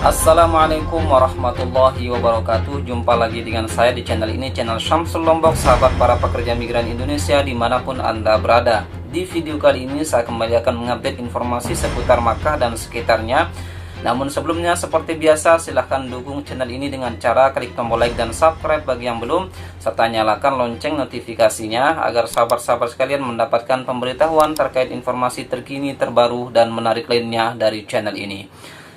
Assalamualaikum warahmatullahi wabarakatuh. Jumpa lagi dengan saya di channel ini, channel Syamsul Lombok, sahabat para pekerja migran Indonesia dimanapun Anda berada. Di video kali ini saya kembali akan mengupdate informasi seputar Makkah dan sekitarnya. Namun sebelumnya, seperti biasa, silahkan dukung channel ini dengan cara klik tombol like dan subscribe bagi yang belum, serta nyalakan lonceng notifikasinya agar sahabat-sahabat sekalian mendapatkan pemberitahuan terkait informasi terkini, terbaru, dan menarik lainnya dari channel ini.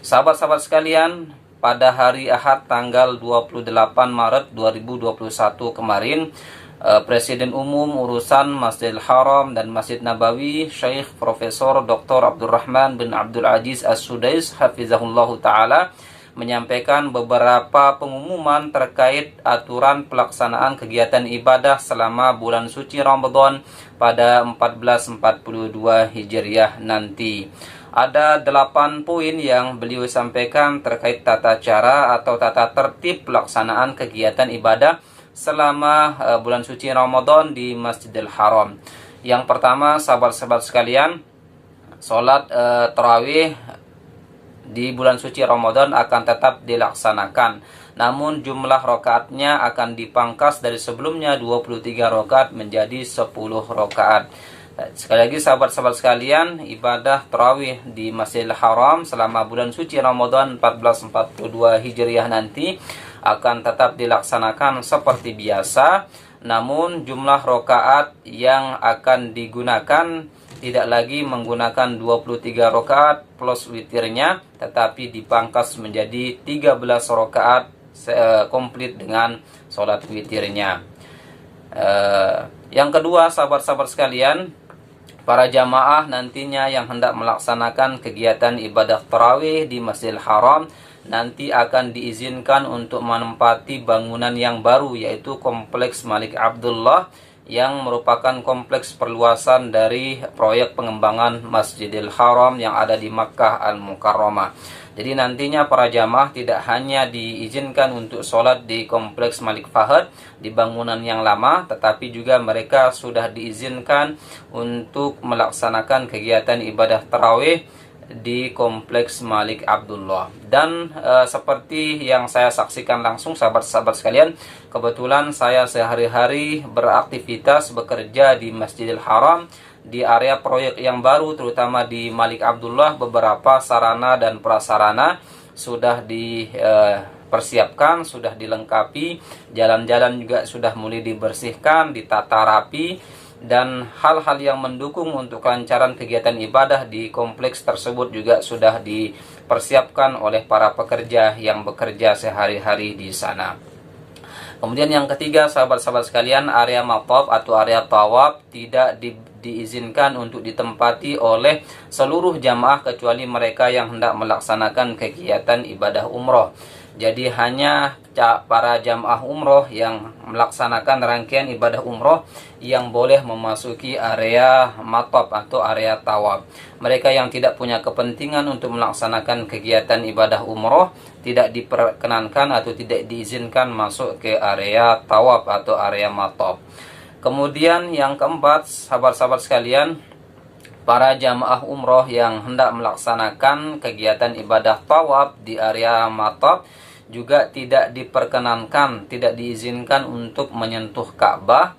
Sahabat-sahabat sekalian, pada hari Ahad tanggal 28 Maret 2021 kemarin, Presiden Umum Urusan Masjidil Haram dan Masjid Nabawi, Syekh Profesor Dr. Abdurrahman bin Abdul Aziz As-Sudais Hafizahullah Ta'ala, menyampaikan beberapa pengumuman terkait aturan pelaksanaan kegiatan ibadah selama bulan suci Ramadan pada 1442 Hijriah nanti. Ada 8 poin yang beliau sampaikan terkait tata cara atau tata tertib pelaksanaan kegiatan ibadah selama bulan suci Ramadan di Masjidil Haram. Yang pertama, sahabat-sahabat sekalian, sholat tarawih di bulan suci Ramadan akan tetap dilaksanakan. Namun jumlah rakaatnya akan dipangkas dari sebelumnya 23 rakaat menjadi 10 rakaat. Sekali lagi sahabat-sahabat sekalian, ibadah tarawih di Masjidil Haram selama bulan suci Ramadan 1442 Hijriah nanti akan tetap dilaksanakan seperti biasa. Namun jumlah rakaat yang akan digunakan tidak lagi menggunakan 23 rakaat plus witirnya, tetapi dipangkas menjadi 13 rakaat komplit dengan sholat witirnya. Yang kedua, sahabat-sahabat sekalian, para jamaah nantinya yang hendak melaksanakan kegiatan ibadah tarawih di Masjidil Haram nanti akan diizinkan untuk menempati bangunan yang baru, yaitu Kompleks Malik Abdullah, yang merupakan kompleks perluasan dari proyek pengembangan Masjidil Haram yang ada di Makkah Al-Mukarramah. Jadi nantinya para jamaah tidak hanya diizinkan untuk sholat di Kompleks Malik Fahad di bangunan yang lama, tetapi juga mereka sudah diizinkan untuk melaksanakan kegiatan ibadah tarawih di Kompleks Malik Abdullah. Dan seperti yang saya saksikan langsung, sahabat-sahabat sekalian, kebetulan saya sehari-hari beraktivitas bekerja di Masjidil Haram, di area proyek yang baru, terutama di Malik Abdullah. Beberapa sarana dan prasarana sudah dipersiapkan, sudah dilengkapi, jalan-jalan juga sudah mulai dibersihkan, ditata rapi, dan hal-hal yang mendukung untuk kelancaran kegiatan ibadah di kompleks tersebut juga sudah dipersiapkan oleh para pekerja yang bekerja sehari-hari di sana. Kemudian yang ketiga, sahabat-sahabat sekalian, area mataf atau area tawaf tidak diizinkan untuk ditempati oleh seluruh jamaah kecuali mereka yang hendak melaksanakan kegiatan ibadah umroh. Jadi hanya para jamaah umroh yang melaksanakan rangkaian ibadah umroh yang boleh memasuki area mataf atau area tawaf. Mereka yang tidak punya kepentingan untuk melaksanakan kegiatan ibadah umroh tidak diperkenankan atau tidak diizinkan masuk ke area tawaf atau area mataf. Kemudian yang keempat, sahabat-sahabat sekalian, para jamaah umroh yang hendak melaksanakan kegiatan ibadah tawaf di area mataf juga tidak diperkenankan, tidak diizinkan untuk menyentuh Ka'bah.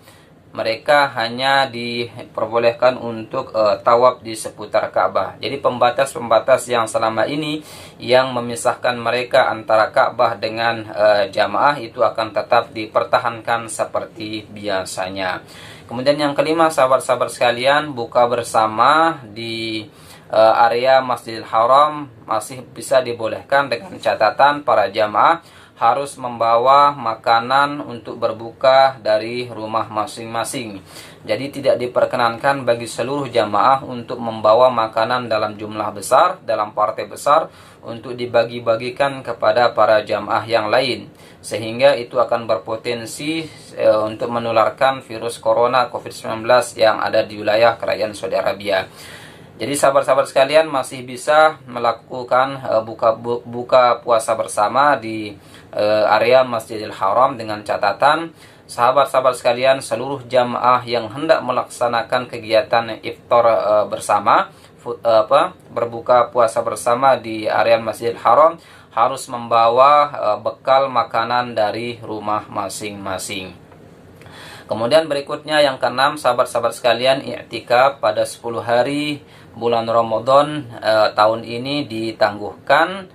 Mereka hanya diperbolehkan untuk tawaf di seputar Ka'bah. Jadi pembatas-pembatas yang selama ini yang memisahkan mereka antara Ka'bah dengan jamaah itu akan tetap dipertahankan seperti biasanya. Kemudian yang kelima, sahabat-sahabat sekalian, buka bersama di area Masjidil Haram masih bisa dibolehkan dengan catatan para jamaah harus membawa makanan untuk berbuka dari rumah masing-masing. Jadi tidak diperkenankan bagi seluruh jamaah untuk membawa makanan dalam jumlah besar, dalam partai besar, untuk dibagi-bagikan kepada para jamaah yang lain, sehingga itu akan berpotensi untuk menularkan virus corona COVID-19 yang ada di wilayah Kerajaan Saudi Arabia. Jadi sahabat-sahabat sekalian masih bisa melakukan buka puasa bersama di area Masjidil Haram dengan catatan sahabat-sahabat sekalian, seluruh jamaah yang hendak melaksanakan kegiatan iftar bersama berbuka puasa bersama di area Masjidil Haram harus membawa bekal makanan dari rumah masing-masing. Kemudian berikutnya yang keenam, sahabat-sahabat sekalian, i'tikaf pada 10 hari bulan Ramadan tahun ini ditangguhkan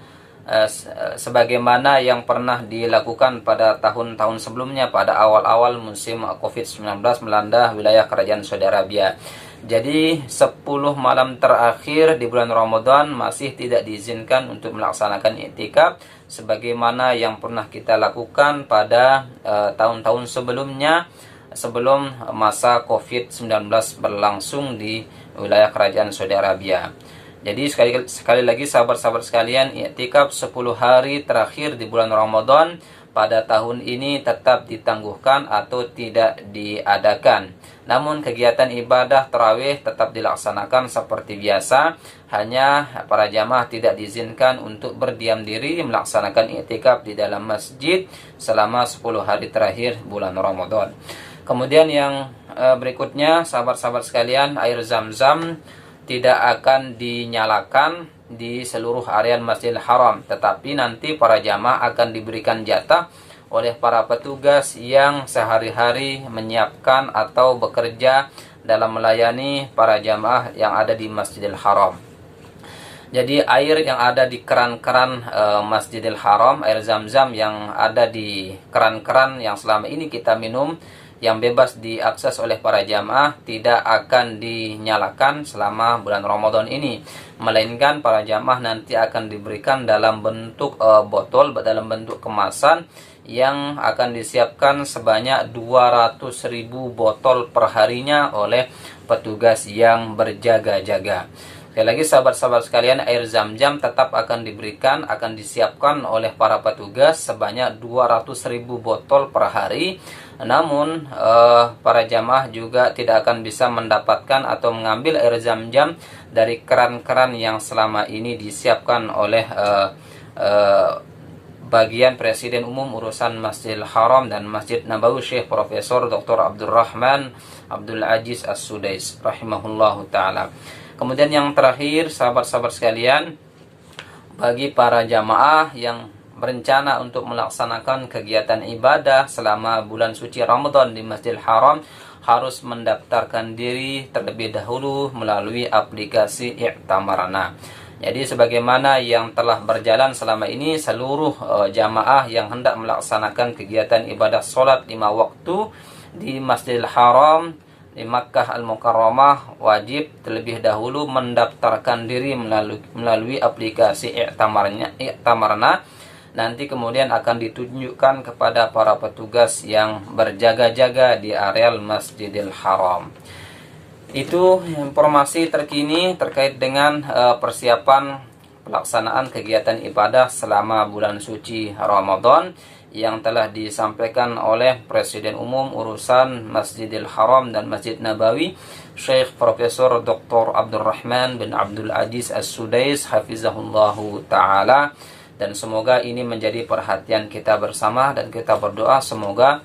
sebagaimana yang pernah dilakukan pada tahun-tahun sebelumnya pada awal-awal musim COVID-19 melanda wilayah kerajaan Saudi Arabia. Jadi 10 malam terakhir di bulan Ramadan masih tidak diizinkan untuk melaksanakan i'tikaf sebagaimana yang pernah kita lakukan pada tahun-tahun sebelumnya sebelum masa COVID-19 berlangsung di wilayah kerajaan Saudi Arabia. Jadi sekali lagi sahabat-sahabat sekalian, i'tikaf 10 hari terakhir di bulan Ramadan pada tahun ini tetap ditangguhkan atau tidak diadakan. Namun kegiatan ibadah tarawih tetap dilaksanakan seperti biasa, hanya para jamaah tidak diizinkan untuk berdiam diri melaksanakan i'tikaf di dalam masjid selama 10 hari terakhir bulan Ramadan. Kemudian yang berikutnya, sahabat-sahabat sekalian, air Zam-Zam tidak akan dinyalakan di seluruh area Masjidil Haram, tetapi nanti para jamaah akan diberikan jatah oleh para petugas yang sehari-hari menyiapkan atau bekerja dalam melayani para jamaah yang ada di Masjidil Haram. Jadi air yang ada di keran-keran Masjidil Haram, air Zam-Zam yang ada di keran-keran yang selama ini kita minum, yang bebas diakses oleh para jamaah, tidak akan dinyalakan selama bulan Ramadan ini, melainkan para jamaah nanti akan diberikan dalam bentuk botol, dalam bentuk kemasan yang akan disiapkan sebanyak 200.000 botol perharinya oleh petugas yang berjaga-jaga. Sekali lagi sahabat-sahabat sekalian, air Zam-Zam tetap akan diberikan, akan disiapkan oleh para petugas sebanyak 200.000 botol per hari. Namun para jamaah juga tidak akan bisa mendapatkan atau mengambil air Zam-Zam dari keran-keran yang selama ini disiapkan oleh bagian Presiden Umum Urusan Masjidil Haram dan Masjid Nabawi, Syekh Profesor Dr. Abdurrahman Abdul Aziz As-Sudais rahimahullahu taala. Kemudian yang terakhir, sahabat-sahabat sekalian, bagi para jamaah yang berencana untuk melaksanakan kegiatan ibadah selama bulan suci Ramadan di Masjidil Haram, harus mendaftarkan diri terlebih dahulu melalui aplikasi I'tamarna. Jadi sebagaimana yang telah berjalan selama ini, seluruh jamaah yang hendak melaksanakan kegiatan ibadah sholat 5 waktu di Masjidil Haram di Makkah Al-Mukarramah wajib terlebih dahulu mendaftarkan diri melalui aplikasi I'tamarna. Nanti kemudian akan ditunjukkan kepada para petugas yang berjaga-jaga di areal Masjidil Haram. Itu informasi terkini terkait dengan persiapan pelaksanaan kegiatan ibadah selama bulan suci Ramadan yang telah disampaikan oleh Presiden Umum Urusan Masjidil Haram dan Masjid Nabawi, Syekh Profesor Dr. Abdurrahman bin Abdul Aziz As-Sudais hafizahullahu ta'ala. Dan semoga ini menjadi perhatian kita bersama, dan kita berdoa semoga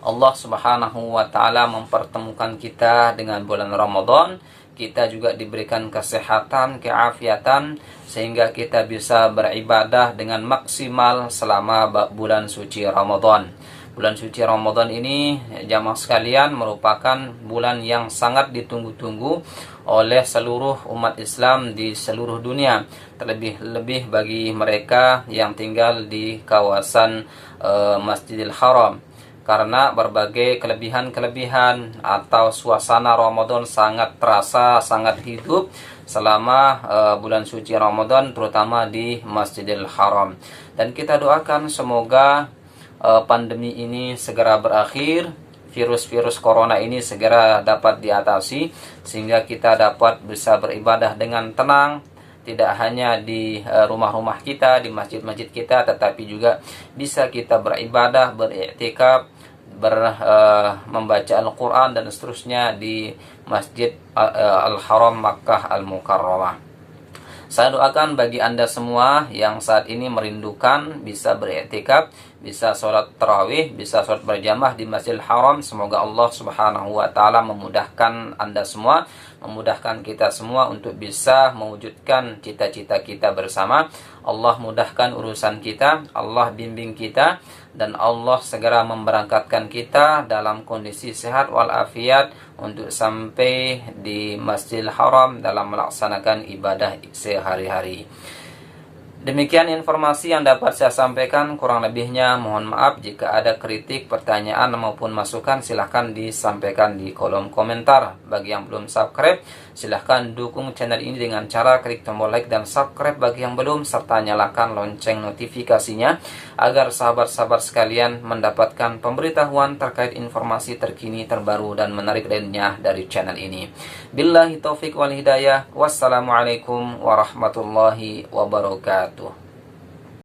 Allah Subhanahu wa ta'ala mempertemukan kita dengan bulan Ramadan. Kita juga diberikan kesehatan, keafiatan, sehingga kita bisa beribadah dengan maksimal selama bulan suci Ramadan. Bulan suci Ramadan ini, jamaah sekalian, merupakan bulan yang sangat ditunggu-tunggu oleh seluruh umat Islam di seluruh dunia, terlebih-lebih bagi mereka yang tinggal di kawasan Masjidil Haram, karena berbagai kelebihan-kelebihan atau suasana Ramadan sangat terasa, sangat hidup selama bulan suci Ramadan, terutama di Masjidil Haram. Dan kita doakan semoga pandemi ini segera berakhir, virus-virus corona ini segera dapat diatasi, sehingga kita dapat bisa beribadah dengan tenang, tidak hanya di rumah-rumah kita, di masjid-masjid kita, tetapi juga bisa kita beribadah, beriktikaf, membaca Al-Quran dan seterusnya di Masjid Al-Haram Makkah Al-Mukarramah. Saya doakan bagi Anda semua yang saat ini merindukan bisa beriktikaf, bisa sholat tarawih, bisa sholat berjamaah di Masjidil Haram. Semoga Allah Subhanahu wa taala memudahkan Anda semua, memudahkan kita semua untuk bisa mewujudkan cita-cita kita bersama. Allah mudahkan urusan kita, Allah bimbing kita, dan Allah segera memberangkatkan kita dalam kondisi sehat walafiat untuk sampai di Masjidil Haram dalam melaksanakan ibadah sehari-hari. Demikian informasi yang dapat saya sampaikan, kurang lebihnya mohon maaf. Jika ada kritik, pertanyaan maupun masukan, silahkan disampaikan di kolom komentar. Bagi yang belum subscribe, silahkan dukung channel ini dengan cara klik tombol like dan subscribe bagi yang belum, serta nyalakan lonceng notifikasinya agar sahabat-sahabat sekalian mendapatkan pemberitahuan terkait informasi terkini, terbaru, dan menarik lainnya dari channel ini. Billahi taufik wal hidayah. Wassalamualaikum warahmatullahi wabarakatuh.